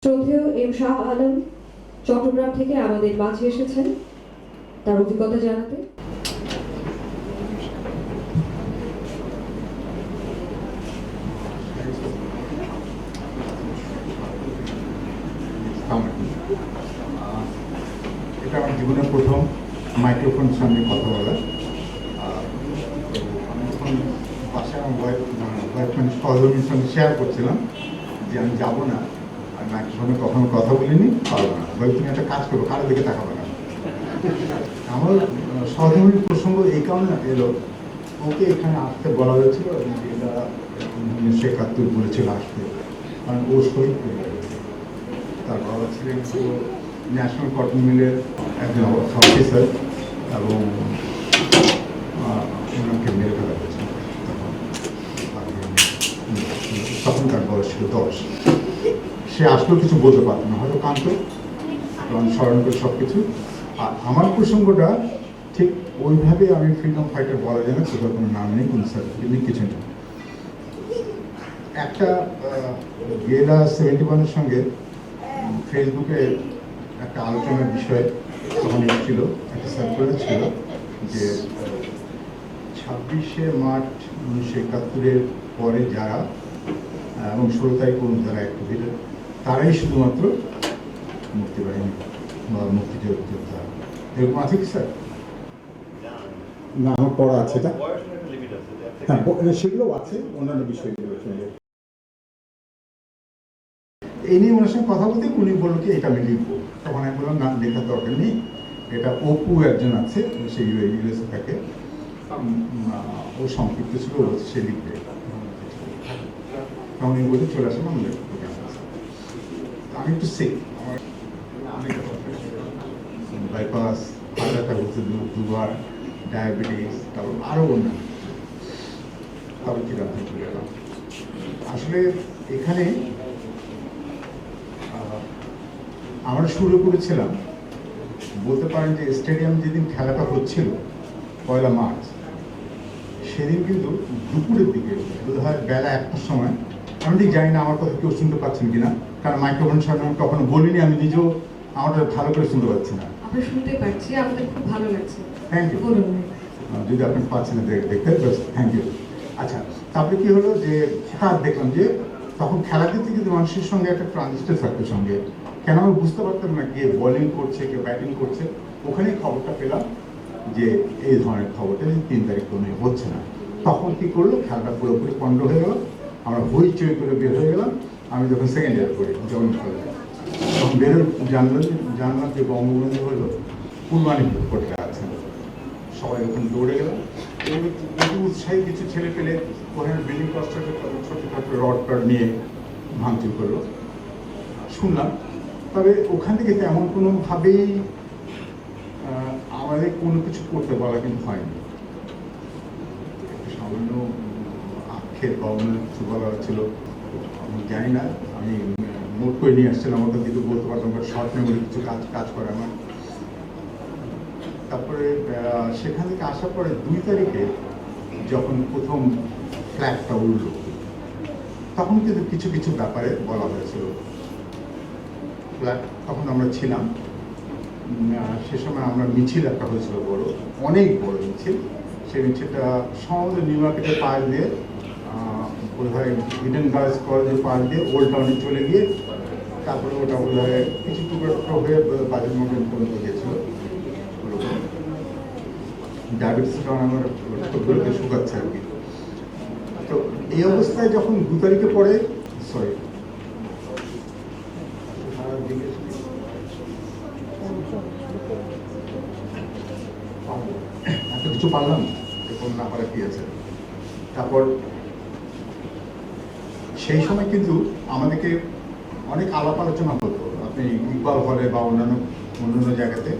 শ্রদ্ধেয় এম শাহ আলম চট্টগ্রাম থেকে আমাদের মাঝে এসেছেন তার অভিজ্ঞতা জানাতে। এটা আমার জীবনের প্রথম মাইক্রোফোনের সামনে কথা বলা। আমি যখন বাসায় আমার ওয়াইফ সহধর্মীর সঙ্গে শেয়ার করছিলাম যে আমি যাবো না, আর মাইক্রোফোনে কখনো কথা বলিনি, পারবো না। বলে তুমি একটা কাজ করবো, কারো দিকে তাকাবো না। আমার সহধর্মীর প্রসঙ্গ এই কারণে এলো, ওকে এখানে আসতে বলা হয়েছিল, এটা 1971 বলেছিল আসতে, কারণ ও শহীদ হয়ে গেছে। তার বাবা ছিলেন ন্যাশনাল কটন মিলের একজন অফিসার এবং ওনাকে মেরে ফেলা হয়েছে তখন তার বয়স ছিল 10। সে আসলেও কিছু বলতে পারতো না, হয়তো কান্ত, কারণ স্মরণ করে সব কিছু। আর আমার প্রসঙ্গটা ঠিক ওইভাবে আমি ফ্রিডম ফাইটার বলা যায় না, কোথাও কোনো নাম নেই, কোনো সার্টিফিকেট নেই, কিছু নেই। একটা গেলা 71-এর সঙ্গে ফেসবুকে একটা আলোচনার বিষয় তখন এসেছিল, একটা সার্কুলার ছিল যে 26শে মার্চ 1971-এর পরে যারা এবং 16 তারিখ পর্যন্ত যারা অ্যাক্টিভিটি, তারাই শুধুমাত্র মুক্তিবাহিনী বা মুক্তিযোদ্ধা। এরকম আছে কি স্যার? না, আমার পড়া আছে এটা। হ্যাঁ, সেগুলো আছে, অন্যান্য বিষয়গুলোর সঙ্গে এই নিয়ে ওনার সঙ্গে কথা বলতে উনি বললো কি এটা আমি লিখবো। তখন আমি বললাম না, লেখার দরকার নেই, এটা অপু একজন আছে, সে ইউএসএ থাকে, ও সংক্ষিপ্ত ছিল, ও সে লিখবে। তখন উনি বলতে চলে আসলাম, আমি একটু সেফ, আমার বাইপাস, হার্ট অ্যাটাক হচ্ছে দুবার, ডায়াবেটিস, তারপর আরও অন্যান্য, তবে চিরাতে চলে গেলাম। আসলে এখানে আমরা শুরু করেছিলাম, বলতে পারেন যে স্টেডিয়াম যেদিন খেলাটা হচ্ছিল 1 মার্চ, সেদিন কিন্তু দুপুরের দিকে বোধহয় বেলা 1টার সময়, আমি ঠিক জানি না আমার কথা কেউ শুনতে পাচ্ছেন কিনা, কারণ মাইক্রোফোন সামনে আমি কখনো বলিনি, আমি নিজেও আমাদের ভালো করে শুনতে পাচ্ছি না। আমরা শুনতে পাচ্ছি, আমাদের খুব ভালো লাগছে। Thank you. যদি আপনি পাচ্ছেন দেখতে, থ্যাংক ইউ। আচ্ছা, তারপরে কি হলো যে হঠাৎ দেখলাম যে তখন খেলা দিতে কিন্তু মানুষের সঙ্গে একটা ট্রানজিস্টার থাকতো সঙ্গে, কেন আমি বুঝতে পারতাম না কে বোলিং করছে কে ব্যাটিং করছে। ওখানেই খবরটা পেলাম যে এই ধরনের খবরটা 3 তারিখ কোনো হচ্ছে না। তখন কি করলো, খেলাটা পুরোপুরি পণ্ড হয়ে গেল, আমরা হইচই করে বের হয়ে গেলাম। আমি যখন সেকেন্ড ইয়ার করি যখন কলেজে, তখন বেরোয় জানলাম যে বঙ্গবন্ধু হলো কুরবানি করতে আছেন, সবাই ওখানে দৌড়ে গেলাম। উৎসাহী কিছু ছেলে পেলে ওখানে বিল্ডিং কনস্ট্রাকশন ছোটখাটো রড টড নিয়ে ভাঙচুর করলো শুনলাম। তবে ওখান থেকে তেমন কোনোভাবেই আমাদের কোনো কিছু করতে বলা কিন্তু হয়নি। সামান্য আক্ষেপ বা অন্য কিছু বলা হচ্ছিল, আমি জানি না, আমি নোট করে নিয়ে আসছিলাম, ওটা কিন্তু বলতে পারতাম, শর্ট মেমোরি কিছু কাজ করে আমার। তারপরে সেখান থেকে আসার পরে 2 তারিখে যখন প্রথম ফ্ল্যাগটা উঠল, তখন কিন্তু কিছু কিছু ব্যাপারে বলা হয়েছিল। ফ্ল্যাগ তখন আমরা ছিলাম, সে সময় আমরা মিছিল একটা হয়েছিল বড়, অনেক বড় মিছিল। সেই মিছিলটা সমগ্র নিউ মার্কেটের পাশ দিয়ে, বোধহয় ইডেন গার্লস কলেজের পাশ দিয়ে ওল্ড টাউনে চলে গিয়ে, তারপরে ওটা বোধহয় কিছু টুকরো হয়ে বাজার মোড় পর্যন্ত গিয়েছিল। ডায়াবেটিসের কারণে আমার ঠোঁটগুলোকে শুকাচ্ছে আর কি। তো এই অবস্থায় যখন 2 তারিখে পরে, সরি এত কিছু পারলাম এখন না পারা কি আছে। তারপর সেই সময় কিন্তু আমাদেরকে অনেক আলাপ আলোচনা হতো, আপনি ইকবাল হলে বা অন্যান্য জায়গাতে,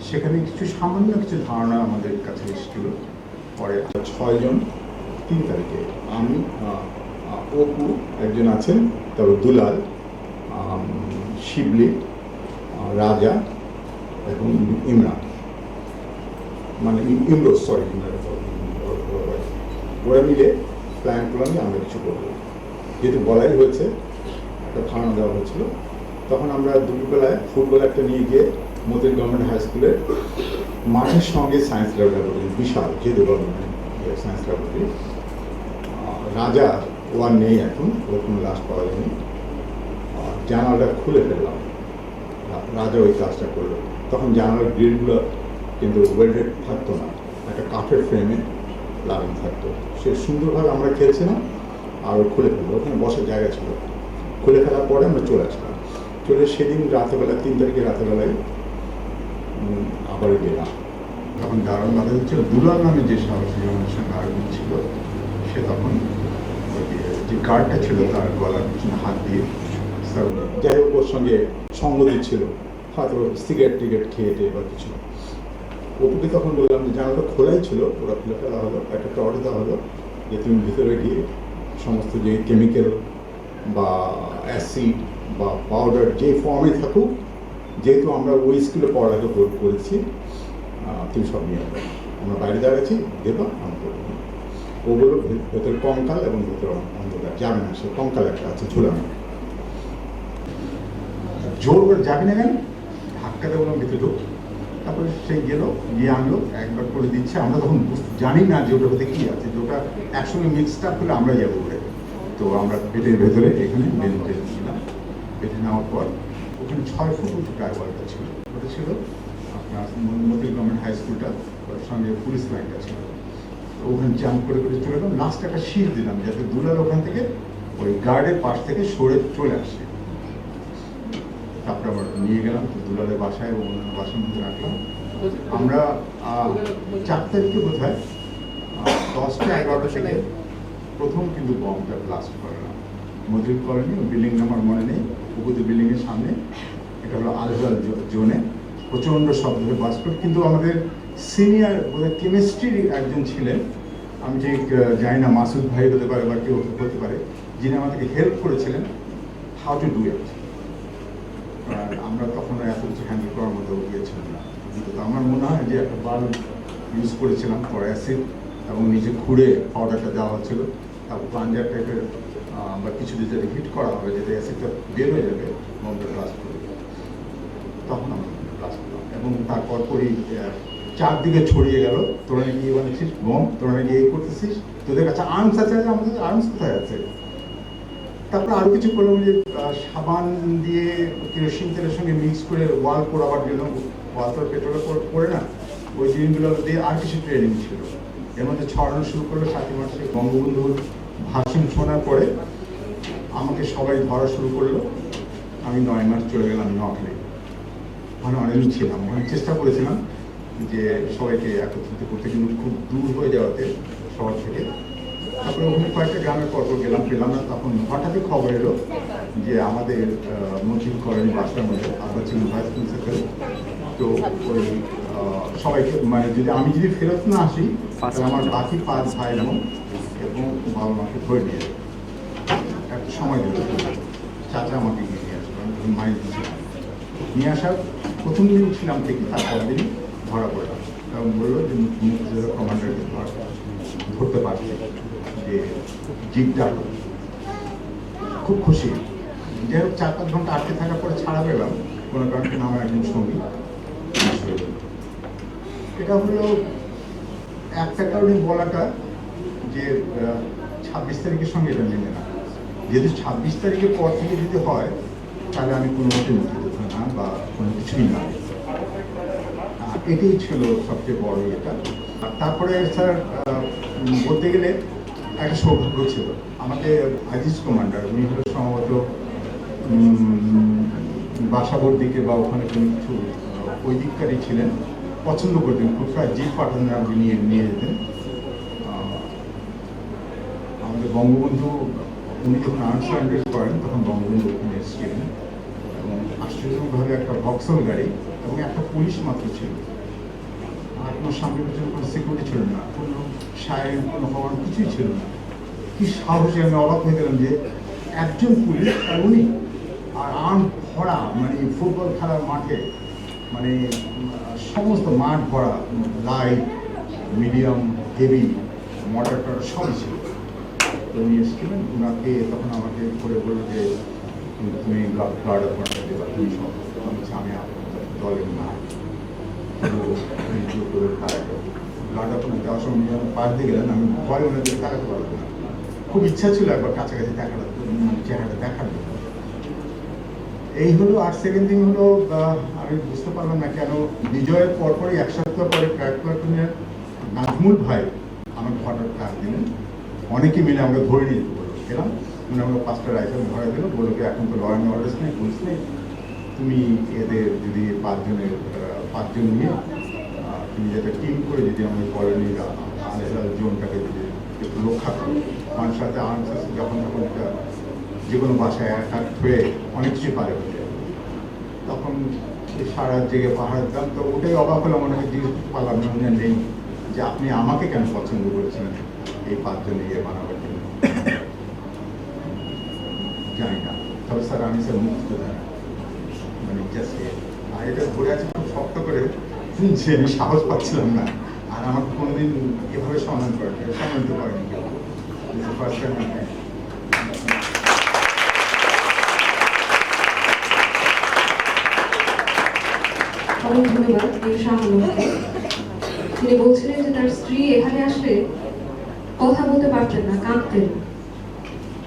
সেখানে কিছু সামান্য কিছু ধারণা আমাদের কাছে এসেছিল। পরে 6 জন 3 তারিখে, আমি, অপু একজন আছেন, তারপর দুলাল, শিবলি, রাজা এবং ইমরান, মানে ইমরোজ, সরি, ওরা মিলে প্ল্যান করলাম যে আমরা কিছু করবো, যেহেতু বলাই হয়েছে একটা ধারণা দেওয়া হয়েছিল। তখন আমরা দুপুরবেলায় ফুটবল একটা নিয়ে গিয়ে মতির গভর্নমেন্ট হাই স্কুলের মাঠের সঙ্গে সায়েন্স ল্যাবরেটরি, বিশাল যেহেতু গভর্নমেন্ট সায়েন্স ল্যাবরেটরি, রাজা ওয়ান নেই এখন, ওর কোনো লাশ পাওয়া যায়নি, জানালাটা খুলে ফেললাম, রাজা ওই কাজটা করলো। তখন জানালার গ্রিলগুলো কিন্তু ওয়েল্ডেড থাকতো না, একটা কাঠের ফ্রেমে লাগানো থাকতো। সে সুন্দরভাবে আমরা খেলছিলাম আর খুলে ফেললো, ওখানে বসার জায়গা ছিল। খুলে ফেলার পরে আমরা চলে আসলাম, চলে সেদিন রাতেবেলা 3 তারিখে রাতেবেলায় আবার গেলাম। তখন দারুণ বাধা হচ্ছিল, দুলাল নামে যে সাহসী আমাদের সঙ্গে আর্গুমেন্ট ছিল, সে তখন যে গার্ডটা ছিল তার গলার পিছনে হাত দিয়ে, যাই হোক ওর সঙ্গে সঙ্গ দিচ্ছিল, হয়তো সিগারেট টিগারেট খেয়ে টেয়ে বা কিছু। ওকে তখন বললাম যে জানালাটা খোলাই ছিল, ওরা খুলে ফেলা হলো, একটা টর্চ দেওয়া হলো যে তুমি ভিতরে গিয়ে সমস্ত যে কেমিক্যাল বা অ্যাসিড বা পাউডার যে ফর্মে থাকুক, যেহেতু আমরা ওই স্কুলে পড়ালেখা করেছি, তুমি সব নিয়ে আসবে, আমরা বাইরে দাঁড়াচ্ছি, দেবা আমি করবো। ওগুলো ভেতরে কঙ্কাল এবং ভেতরে অন্ধকার, যাবে না, সে কঙ্কাল একটা আছে ঝুলানো। জোর করে যাবি না কেন, ধাক্কাতে বললাম ভিতরে ঢুক। তারপরে সে গেল, গিয়ে আনলো, একবার করে দিচ্ছে। আমরা তখন জানি না যে ওটার মধ্যে কী আছে, যে ওটা একসঙ্গে মিক্সড আপ হলে আমরা যাবো করে। তো আমরা পেটের ভেতরে এখানে বেলুনটা দিয়েছিলাম, পেটে নেওয়ার পর ওখানে 6 ফুট উঁচু ড্রাইভারটা ছিল, ওটা ছিল আপনার মতির গভর্নমেন্ট হাই স্কুলটা, ওর সঙ্গে পুলিশ লাইনটা ছিল। তো ওখানে জাম্প করে করে চলে গেলাম, লাস্ট একটা শিল দিলাম যাতে দুলাল ওখান থেকে ওই গার্ডের পাশ থেকে সরে চলে আসে। তারপরে আবার নিয়ে গেলাম দুলালের বাসায় এবং অন্যান্য বাসার মধ্যে রাখলাম। আমরা 4 তারিখে বোধহয় 10টা 11টা থেকে প্রথম কিন্তু বমটা ব্লাস্ট করলাম মজুর কলোনি, বিল্ডিং নাম্বার মনে নেই, উপরে বিল্ডিংয়ের সামনে। এটা হলো আলহাল জোনে, প্রচণ্ড শব্দ হয়ে বাস করে। কিন্তু আমাদের সিনিয়র বোধহয় কেমিস্ট্রির একজন ছিলেন, আমি যে জানি না মাসুদ ভাই হতে পারে বা কেউ হতে পারে, যিনি আমাদেরকে হেল্প করেছিলেন হাউ টু ডু ইট। আমরা তখন এত কিছু হ্যান্ডেল করার মতো গিয়েছিলাম না, কিন্তু আমার মনে হয় যে একটা বাল্ব ইউজ করেছিলাম ফর অ্যাসিড, এবং নিচে খুঁড়ে পাউডারটা দেওয়া হচ্ছিল, তারপর প্লাঞ্জার টাইপের বা কিছু দিয়ে যাতে হিট করা হবে, যাতে অ্যাসিডটা বের হয়ে যাবে, বমটা ব্লাস্ট করে। তখন আমরা ব্লাস্ট করলাম এবং তারপর পরই চারদিকে ছড়িয়ে গেল, তোরা নাকি ইয়ে বানাচ্ছিস বম, তোরা নাকি এই করতেছিস, তোদের কাছে আর্মস আছে, আমাদের আর্মস কোথায় আছে? তারপরে আরও কিছু করলাম, যে সাবান দিয়ে কেরোসিন তেলের সঙ্গে মিক্স করে ওয়াল পোড়াবার জন্য, ওয়াল তো পেট্রোলে পড়ে না, ওই জিনিসগুলো দিয়ে আর কিছু ট্রেনিং ছিল। এর মধ্যে ছড়ানো শুরু করলো 7 মাসে। বঙ্গবন্ধুর ভাষণ শোনার পরে আমাকে সবাই ধরা শুরু করলো। আমি 9 মাস চলে গেলাম নকলে, ওখানে অনেকদিন ছিলাম, ওখানে চেষ্টা করেছিলাম যে সবাইকে একত্রিত করতে, কিন্তু খুব দূর হয়ে যাওয়াতে শহর থেকে। তারপরে ওখানে কয়েকটা গ্রামের পর গেলাম, পেলাম না। তখন হঠাৎই খবর এলো যে আমাদের মসজিদ কলোনি বাসার মধ্যে আমরা ছিলাম ভাইস প্রিন্সিপাল। তো ওই সবাইকে মানে আমি যদি ফেরত না আসি তাহলে আমার বাকি 5 ভাই বোন এবং বাবা মাকে ধরে নিয়ে যাবে। একটা সময় দিল, চাচা আমাকে নিয়ে আসলো, আমি মাইন্ড দিয়েছিলাম। নিয়ে আসার প্রথম দিন ছিলাম থেকে, তারপর দিনই ধরা পড়লাম, কারণ বললো যে মুক্তিযোদ্ধা কমান্ডারকে ধরতে পারছে, যে জিপটা। খুব খুশি। যাই হোক 4-5 ঘন্টা আটকে থাকার পরে ছাড়া পেলাম কোনো কারণে, আমার একজন সঙ্গী। এটা হলো একটা কারণে বলাটা যে 26 তারিখের সঙ্গে এটা মেনে না। যেহেতু 26 তারিখের পর থেকে যদি হয় তাহলে আমি কোনো মতে মুক্তিযোদ্ধা না বা কোনো কিছুই না। এটাই ছিল সবচেয়ে বড় এটা। তারপরে স্যার বলতে গেলে একটা সৌভাগ্য ছিল, আমাকে আজিজ কমান্ডার, উনি হলো সম্ভবত বাসাবোর দিকে বা ওখানে কোনো কিছু ওই দিককারই ছিলেন, পছন্দ করতেন খুব, প্রায় জিপ পাঠানোর আমাকে নিয়ে যেতেন। আমাদের বঙ্গবন্ধু উনি যখন আর্মস সারেন্ডার করেন তখন বঙ্গবন্ধু ওখানে এসেছিলেন, এবং আশ্চর্যজনকভাবে একটা ভক্সল গাড়ি এবং একটা পুলিশ মাত্র ছিল, আর কোনো সামনে পেছনে কোনো সিকিউরিটি ছিল না, কোনো সাইন কোনো হওয়ার কিছুই ছিল না। কি সাহসে আমি অবাক হয়ে গেলাম যে একজন পুলিশ আর উনি, আর আর্ম ভরা, মানে ফুটবল খেলার মাঠে, মানে সমস্ত মাঠ ভরা, লাইট মিডিয়াম হেভি মোটর সবই ছিল। তো উনি এসেছিলেন, ওনাকে তখন আমাকে করে বললো যে কিন্তু তুমি ব্লাড অ্যাপয়েন্টমেন্ট দেবা, তুমি সব বলছে আমি দলের না ব্লাড অ্যাপয়েন্টমেন্ট দেওয়ার সময় উনি যখন পাশ দিয়ে গেলেন আমি ভয় ওনাদের তাকাতে পারবো না। খুব ইচ্ছা ছিল একবার কাছাকাছি দেখার, চেহারাটা দেখার জন্য। এই হলো। আর সেকেন্ড থিং হলো আমি বুঝতে পারলাম না কেন বিজয়ের পরপরই এক সপ্তাহ পরে ক্র্যাক প্লাটুনের নাজমুল ভাই আমার হঠাৎ কাজ দিলেন। অনেকে মিলে আমরা ধরে নিয়ে গেলাম, মানে আমরা 5টা রাইফেল ধরে দিল, বললো কি এখন তো ল অ্যান্ড অর্ডার নেই, পুলিশ নেই, তুমি এদের যদি 5জন নিয়ে তুমি যাতে টিম করে যদি আমাদের কলোনির আলাদা জোনটাকে যদি একটু রক্ষা করো, মানুষের সাথে আনসার যখন তখন একটা যে কোনো বাসায় অ্যাটাক হয়ে অনেক কিছু পারে হতে, তখন সারা জেগে পাহাড় দিলাম। তো ওটাই অবাক হলো, মনে হয় জিজ্ঞেস পারলাম না নেই যে আপনি আমাকে কেন পছন্দ করেছেন এই 5জন ইয়ে বানাবার জন্য, জানি না। তবে স্যার আমি স্যার মুক্তিযোদ্ধা, মানে জাস্ট আর এটা ঘুরে আছে খুব শক্ত করে যে আমি সাহস পাচ্ছিলাম না। আর আমার কোনোদিন এভাবে সম্মান সম্মানিত করেনি কেউ। ফার্স্ট টাইম অনেক ধন্যবাদ শাহ আলমকে। তিনি বলছিলেন যে তার স্ত্রী এখানে আসলে কথা বলতে পারতেন না, কাঁদতেন।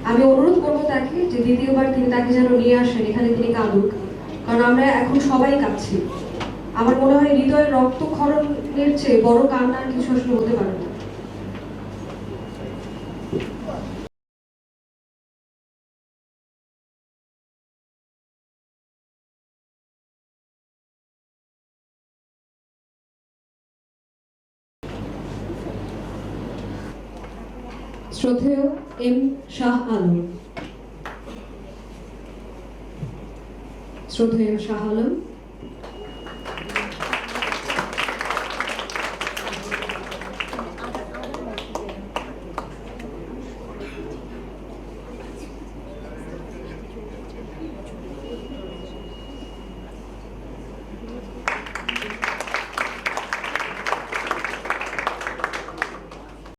আমি অনুরোধ করবো তাকে যে দ্বিতীয়বার তিনি তাকে যেন নিয়ে আসেন এখানে, তিনি কাঁদুক, কারণ আমরা এখন সবাই কাঁদছি। আমার মনে হয় হৃদয়ের রক্তক্ষরণের চেয়ে বড় কান্নার কিছু আসলে হতে পারে না। শ্রদ্ধেয় এম শাহ আলম। শ্রদ্ধেয় শাহ আলম